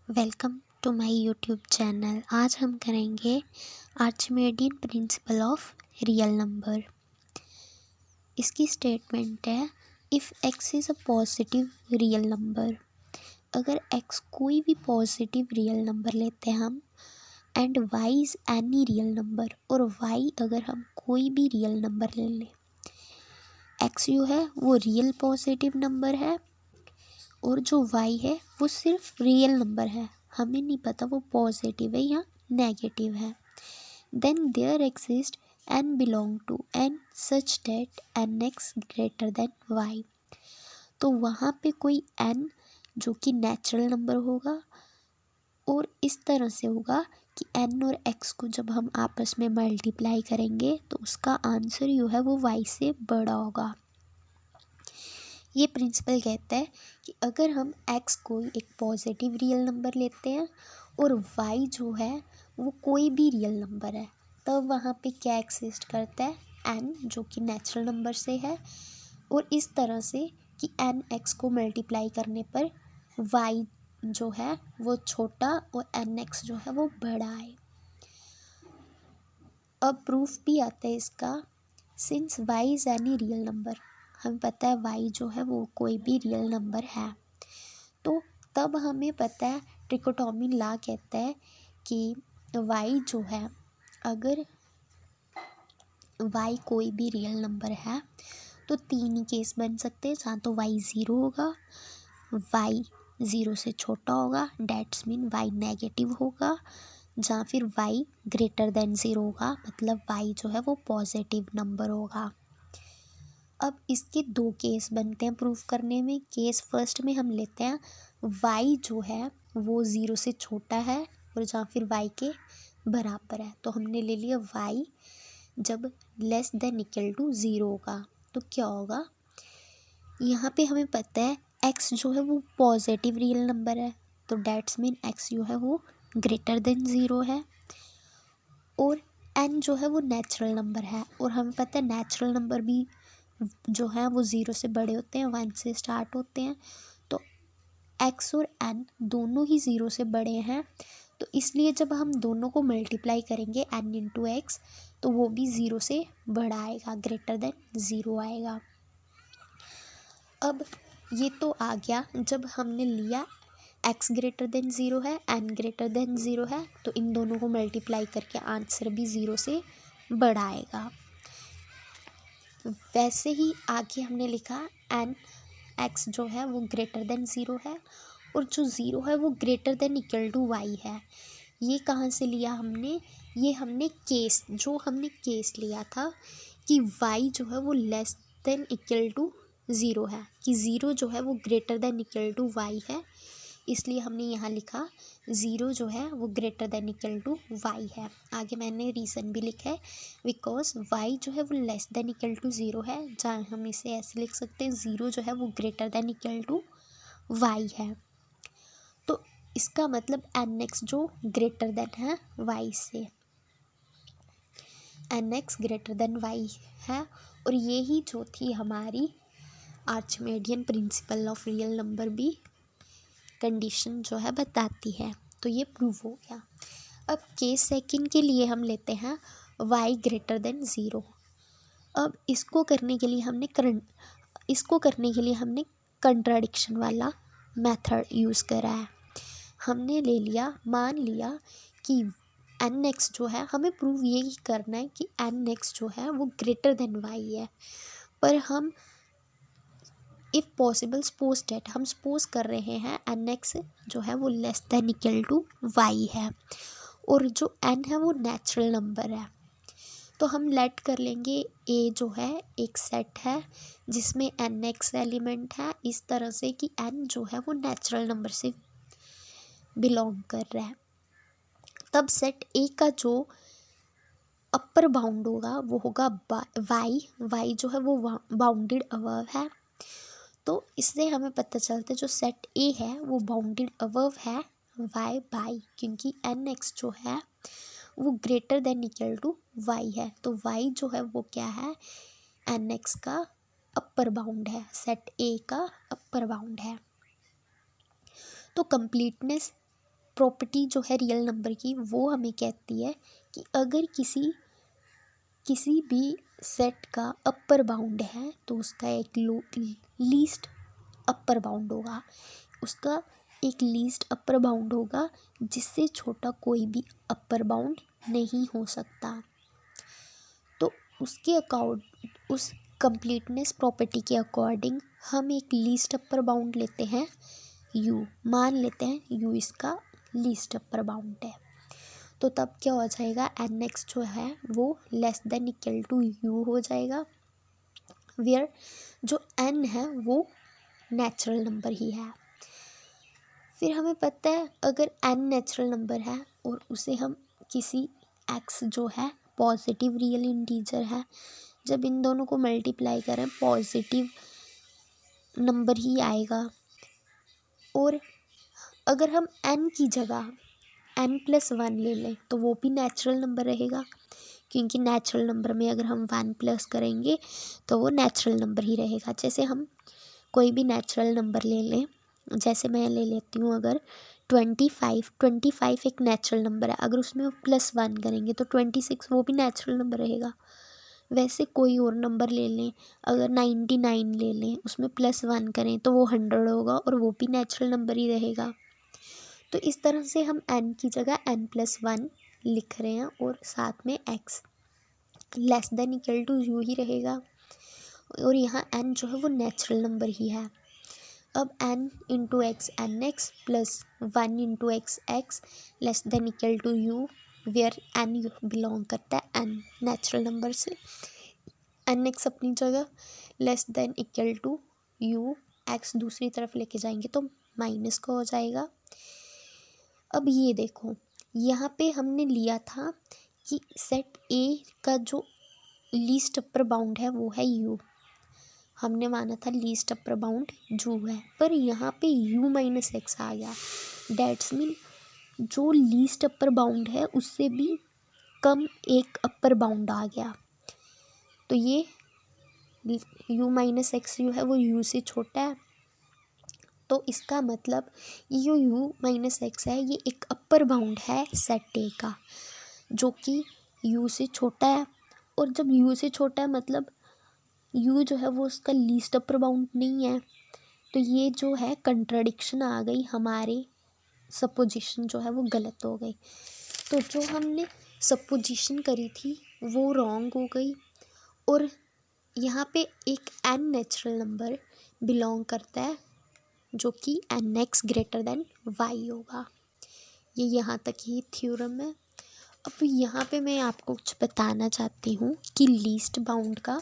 Welcome to my YouTube channel. आज हम करेंगे Archimedean principle of real number. इसकी स्टेटमेंट है, if x is a positive real number. अगर x कोई भी पॉजिटिव रियल नंबर लेते हैं हम, and y is any real number, और y अगर हम कोई भी रियल नंबर ले लें, x जो है वो रियल पॉजिटिव नंबर है और जो y है वो सिर्फ रियल नंबर है, हमें नहीं पता वो पॉजिटिव है या नेगेटिव है। Then there exist n belong to n such that nx greater than y। तो वहाँ पे कोई n जो कि नेचुरल नंबर होगा और इस तरह से होगा कि n और x को जब हम आपस में मल्टीप्लाई करेंगे तो उसका आंसर जो है वो y से बड़ा होगा। ये प्रिंसिपल कहता है कि अगर हम x को एक पॉजिटिव रियल नंबर लेते हैं और y जो है वो कोई भी रियल नंबर है, तब वहाँ पे क्या एग्जिस्ट करता है, n जो कि नेचुरल नंबर से है, और इस तरह से कि n x को मल्टीप्लाई करने पर y जो है वो छोटा और nx जो है वो बड़ा है। अब प्रूफ भी आता है इसका, since y is any real number. हमें पता है y जो है वो कोई भी रियल नंबर है, तो तब हमें पता है ट्रिकोटोमी लॉ कहता है कि y जो है, अगर y कोई भी रियल नंबर है तो तीन ही केस बन सकते हैं। जहाँ तो y ज़ीरो होगा, y ज़ीरो से छोटा होगा, डैट्स मीन y नेगेटिव होगा, जहाँ फिर y ग्रेटर देन ज़ीरो होगा, मतलब y जो है वो पॉजिटिव नंबर होगा। अब इसके दो केस बनते हैं प्रूफ करने में। केस फर्स्ट में हम लेते हैं y जो है वो ज़ीरो से छोटा है और जहाँ फिर y के बराबर है, तो हमने ले लिया y जब less than equal to zero होगा तो क्या होगा। यहाँ पे हमें पता है x जो है वो पॉजिटिव रियल नंबर है, तो डैट्स मीन x जो है वो ग्रेटर देन ज़ीरो है, और n जो है वो नेचुरल नंबर है, और हमें पता है नेचुरल नंबर भी जो है वो ज़ीरो से बड़े होते हैं, वन से स्टार्ट होते हैं, तो x और n दोनों ही ज़ीरो से बड़े हैं, तो इसलिए जब हम दोनों को मल्टीप्लाई करेंगे n इंटू एक्स तो वो भी ज़ीरो से बड़ा आएगा, ग्रेटर देन ज़ीरो आएगा। अब ये तो आ गया जब हमने लिया x ग्रेटर देन ज़ीरो है, n ग्रेटर देन ज़ीरो है, तो इन दोनों को मल्टीप्लाई करके आंसर भी ज़ीरो से बड़ा आएगा। वैसे ही आगे हमने लिखा n x जो है वो ग्रेटर देन ज़ीरो है और जो ज़ीरो है वो greater than equal to y है। ये कहाँ से लिया हमने, ये हमने केस लिया था कि y जो है वो less than equal to zero है, कि ज़ीरो जो है वो greater than equal to y है, इसलिए हमने यहाँ लिखा ज़ीरो जो है वो greater than equal to y है। आगे मैंने रीज़न भी लिखा है, बिकॉज y जो है वो less than equal to zero है, जहाँ हम इसे ऐसे लिख सकते हैं ज़ीरो जो है वो greater than equal to y है, तो इसका मतलब nx जो ग्रेटर देन है y से, nx ग्रेटर देन y है। और यही जो थी हमारी Archimedean principle of real number भी कंडीशन जो है बताती है, तो ये प्रूव हो गया। अब केस सेकंड के लिए हम लेते हैं y ग्रेटर देन ज़ीरो। अब इसको करने के लिए हमने कंट्राडिक्शन वाला मेथड यूज़ करा है। हमने ले लिया, मान लिया कि nx जो है, हमें प्रूव ये करना है कि nx जो है वो ग्रेटर देन y है, पर हम इफ़ पॉसिबल सपोज डेट हम सपोज कर रहे हैं nx जो है वो less than equal to y है, और जो n है वो नेचुरल नंबर है, तो हम लेट कर लेंगे a जो है एक सेट है जिसमें nx एलिमेंट है, इस तरह से कि n जो है वो नेचुरल नंबर से बिलोंग कर रहा है। तब सेट a का जो अपर बाउंड होगा वो होगा y जो है वो बाउंडेड अबव है, तो इससे हमें पता चलता है जो सेट ए है वो बाउंडेड अबव है y बाई, क्योंकि nx जो है वो greater than equal to y है, तो y जो है वो क्या है, nx का अपर बाउंड है, सेट ए का अपर बाउंड है। तो कंप्लीटनेस प्रॉपर्टी जो है रियल नंबर की वो हमें कहती है कि अगर किसी भी सेट का अपर बाउंड है तो उसका एक लीस्ट अपर बाउंड होगा, उसका एक लीस्ट अपर बाउंड होगा जिससे छोटा कोई भी अपर बाउंड नहीं हो सकता। तो उसके उस कंप्लीटनेस प्रॉपर्टी के अकॉर्डिंग हम एक लीस्ट अपर बाउंड लेते हैं u, मान लेते हैं u इसका लीस्ट अपर बाउंड है। तो तब क्या हो जाएगा, nx जो है वो less than equal to u हो जाएगा, वेयर जो n है वो नेचुरल नंबर ही है। फिर हमें पता है अगर n नेचुरल नंबर है और उसे हम किसी x जो है पॉजिटिव रियल इंटीजर है, जब इन दोनों को मल्टीप्लाई करें पॉजिटिव नंबर ही आएगा। और अगर हम n की जगह n+1 ले लें तो वो भी नेचुरल नंबर रहेगा, क्योंकि नेचुरल नंबर में अगर हम 1 प्लस करेंगे तो वो नेचुरल नंबर ही रहेगा। जैसे हम कोई भी नेचुरल नंबर ले लें, जैसे मैं ले लेती हूँ अगर 25 एक नेचुरल नंबर है, अगर उसमें +1 करेंगे तो 26 वो भी नेचुरल नंबर रहेगा। वैसे कोई और नंबर ले लें, अगर 99 ले लें उसमें +1 करें तो वो 100 होगा और वो भी नेचुरल नंबर ही रहेगा। तो इस तरह से हम n की जगह n+1 लिख रहे हैं और साथ में x less than equal to u ही रहेगा, और यहाँ n जो है वो नेचुरल नंबर ही है। अब n into x nx plus 1 into x x less than equal to u, where n belong करता है n नेचुरल नंबर से। nx अपनी जगह less than equal to u, x दूसरी तरफ लेके जाएंगे तो माइनस का हो जाएगा। अब ये देखो, यहाँ पे हमने लिया था कि सेट A का जो लीस्ट अपर बाउंड है वो है u, हमने माना था लीस्ट अपर बाउंड u है, पर यहाँ पे u-x आ गया। डैट्स मीन जो लीस्ट अपर बाउंड है उससे भी कम एक अपर बाउंड आ गया। तो ये u-x जो है वो u से छोटा है, तो इसका मतलब ये जो u-x है ये एक अपर बाउंड है सेट A का, जो कि u से छोटा है। और जब u से छोटा है मतलब u जो है वो उसका लीस्ट अपर बाउंड नहीं है, तो ये जो है कंट्राडिक्शन आ गई, हमारी सपोजिशन जो है वो गलत हो गई। तो जो हमने सपोजिशन करी थी वो रॉन्ग हो गई, और यहाँ पे एक n नेचुरल नंबर बिलोंग करता है जो कि nx ग्रेटर देन y होगा। ये यहाँ तक ही थ्योरम है। अब यहाँ पे मैं आपको कुछ बताना चाहती हूँ कि लीस्ट बाउंड का